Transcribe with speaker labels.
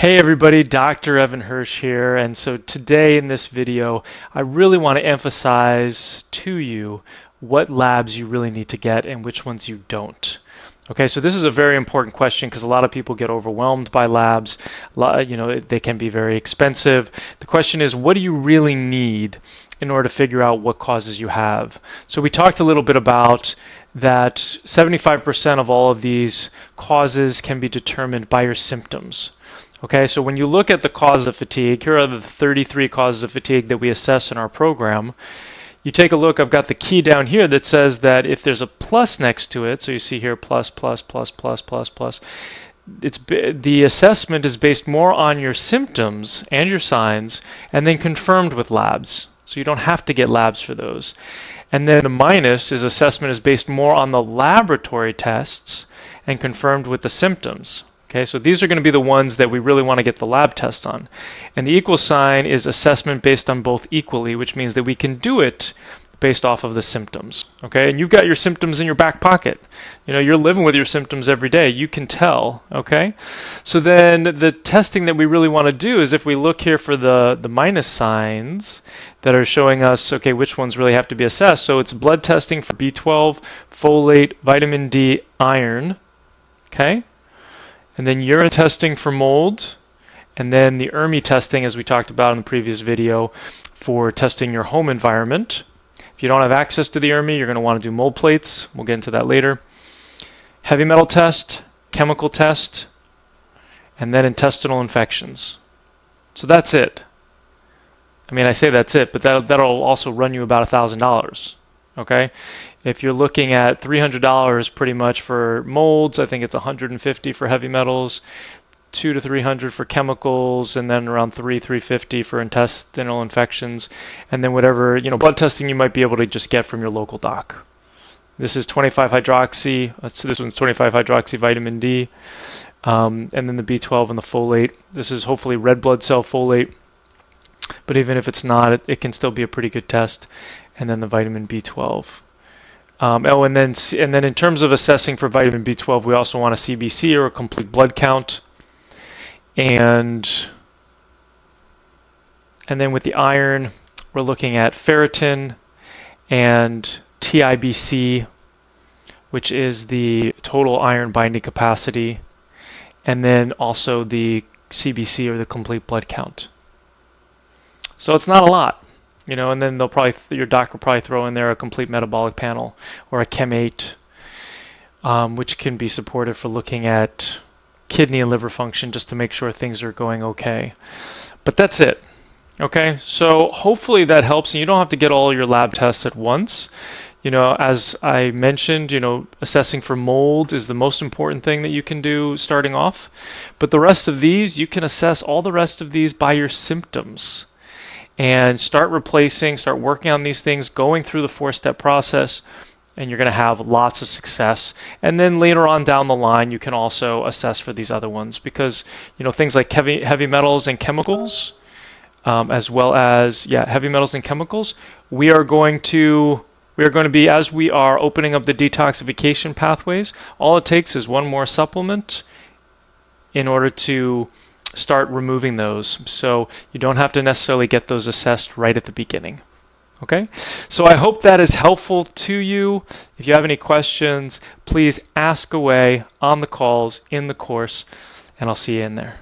Speaker 1: Hey everybody, Dr. Evan Hirsch here, and so today in this video I really want to emphasize to you what labs you really need to get and which ones you don't. Okay, so this is a very important question because a lot of people get overwhelmed by labs. They can be very expensive. The question is, what do you really need in order to figure out what causes you have? So we talked a little bit about that 75% of all of these causes can be determined by your symptoms. Okay, so when you look at the causes of fatigue, here are the 33 causes of fatigue that we assess in our program. You take a look, I've got the key down here that says that if there's a plus next to it, so you see here plus, plus, plus, plus, plus, plus, the assessment is based more on your symptoms and your signs and then confirmed with labs. So you don't have to get labs for those. And then the minus is assessment is based more on the laboratory tests and confirmed with the symptoms. Okay, so these are going to be the ones that we really want to get the lab tests on. And the equal sign is assessment based on both equally, which means that we can do it based off of the symptoms. Okay, and you've got your symptoms in your back pocket. You know, you're living with your symptoms every day. You can tell. Okay, so then the testing that we really want to do is if we look here for the minus signs that are showing us, okay, which ones really have to be assessed. So it's blood testing for B12, folate, vitamin D, iron. Okay. And then urine testing for mold, and then the ERMI testing, as we talked about in the previous video, for testing your home environment. If you don't have access to the ERMI, you're going to want to do mold plates. We'll get into that later. Heavy metal test, chemical test, and then intestinal infections. So that's it. I mean, I say that's it, but that'll also run you about $1,000. Okay, if you're looking at $300 pretty much for molds, I think it's $150 for heavy metals, $200 to $300 for chemicals, and then around $350 for intestinal infections, and then whatever blood testing you might be able to just get from your local doc. This is 25-hydroxy. So this one's 25-hydroxy vitamin D, and then the B12 and the folate. This is hopefully red blood cell folate, but even if it's not, it can still be a pretty good test. And then the vitamin B12. And then in terms of assessing for vitamin B12, we also want a CBC or a complete blood count. And then with the iron, we're looking at ferritin and TIBC, which is the total iron binding capacity, and then also the CBC or the complete blood count. So it's not a lot. And then your doc will probably throw in there a complete metabolic panel or a Chem8, which can be supported for looking at kidney and liver function just to make sure things are going okay. But that's it. Okay, so hopefully that helps, and you don't have to get all your lab tests at once. As I mentioned, assessing for mold is the most important thing that you can do starting off. But the rest of these, you can assess all the rest of these by your symptoms. And start working on these things, going through the 4-step process, and you're going to have lots of success. And then later on down the line, you can also assess for these other ones because, things like heavy metals and chemicals, as well as, heavy metals and chemicals, we are going to be, as we are opening up the detoxification pathways, all it takes is one more supplement in order to start removing those, so you don't have to necessarily get those assessed right at the beginning. Okay, so I hope that is helpful to you. If you have any questions, please ask away on the calls in the course, and I'll see you in there.